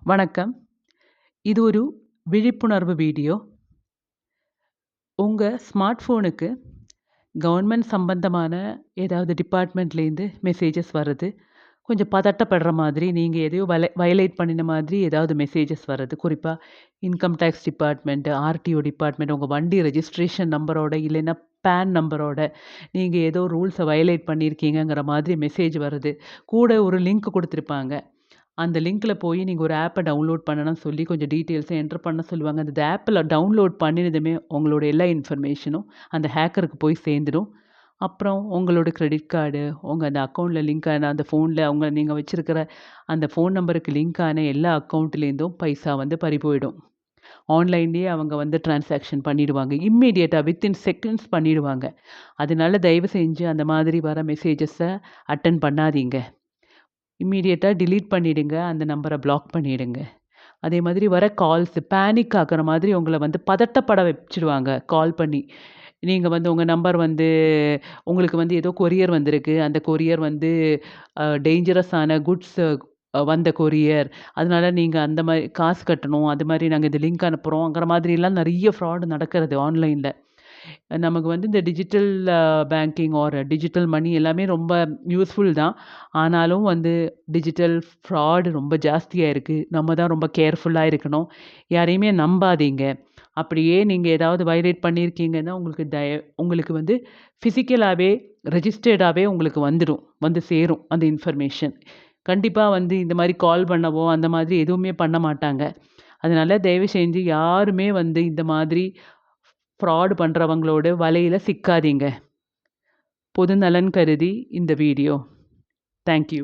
வணக்கம். இது ஒரு விழிப்புணர்வு வீடியோ. உங்க ஸ்மார்ட் ஃபோனுக்கு கவர்மெண்ட் சம்பந்தமான ஏதாவது டிபார்ட்மெண்ட்லேருந்து மெசேஜஸ் வருது. கொஞ்சம் பதட்டப்படுற மாதிரி, நீங்க எதையோ வயலேட் பண்ணின மாதிரி ஏதாவது மெசேஜஸ் வருது. குறிப்பா income tax department, RTO department, உங்க வண்டி ரெஜிஸ்ட்ரேஷன் நம்பரோட இல்லைன்னா பான் நம்பரோட நீங்க ஏதோ ரூல்ஸ வயலேட் பண்ணியிருக்கீங்கங்கிற மாதிரி மெசேஜ் வருது. கூட ஒரு லிங்க் குடுத்துருப்பாங்க. அந்த லிங்க்ல போய் நீங்க ஒரு ஆப்ப டவுன்லோட் பண்ணணும்னு சொல்லி கொஞ்சம் டீட்டெயில்ஸ என்டர் பண்ண சொல்லுவாங்க. அந்த ஆப்ல டவுன்லோட் பண்ணினதுமே உங்களோட எல்லா இன்ஃபர்மேஷனும் அந்த ஹேக்கருக்கு போய் சேர்ந்துடும். அப்புறம் உங்களோட கிரெடிட் கார்டு, உங்க அந்த அக்கவுண்ட்ல லிங்க் ஆன அந்த ஃபோன்ல நீங்க வச்சிருக்கிற அந்த ஃபோன் நம்பருக்கு லிங்க் ஆன எல்லா அக்கவுண்ட்லேருந்தும் பைசா பறி போயிடும். ஆன்லைன்லேயே அவங்க டிரான்சாக்ஷன் பண்ணிடுவாங்க. இம்மீடியட்டா வித்தின் செகண்ட்ஸ் பண்ணிடுவாங்க. அதனால தயவு செஞ்சு அந்த மாதிரி வர மெசேஜஸ அட்டெண்ட் பண்ணாதீங்க. இம்மீடியட்டா டெலீட் பண்ணிடுங்க. அந்த நம்பர பிளாக் பண்ணிடுங்க. அதே மாதிரி வர கால்ஸ் பேனிக் ஆகுற மாதிரி உங்கள பதட்டப்பட வச்சுடுவாங்க கால் பண்ணி. நீங்க உங்க நம்பர் உங்களுக்கு ஏதோ கொரியர் வந்திருக்கு. அந்த கொரியர் டேஞ்சரஸான குட்ஸ் வந்த கொரியர். அதனால நீங்க அந்த மாரி காசு கட்டணும். அது மாரி நாங்க இந்த லிங்க் அனுப்புறோங்கிற மாதிரிலாம் நெறைய ஃப்ராட் நடக்கிறது ஆன்லைன்ல. நமக்கு இந்த digital banking or digital money எல்லாமே ரொம்ப யூஸ்ஃபுல் தான். ஆனாலும் டிஜிட்டல் ஃப்ராட் ரொம்ப ஜாஸ்தியா இருக்கு. நம்ம தான் ரொம்ப கேர்ஃபுல்லா இருக்கணும். யாரையுமே நம்பாதீங்க. அப்படியே நீங்க ஏதாவது வயலேட் பண்ணியிருக்கீங்கன்னா, உங்களுக்கு ஃபிசிக்கலாவே ரெஜிஸ்டர்டாவே உங்களுக்கு வந்துடும். சேரும் அந்த இன்ஃபர்மேஷன். கண்டிப்பா இந்த மாரி கால் பண்ணவோ, அந்த மாதிரி எதுவுமே பண்ண மாட்டாங்க. அதனால தயவு செஞ்சு யாருமே இந்த மாதிரி ஃப்ராட் பண்றவங்களோட வலையில சிக்காதீங்க. பொது நலன் கருதி இந்த வீடியோ. Thank you.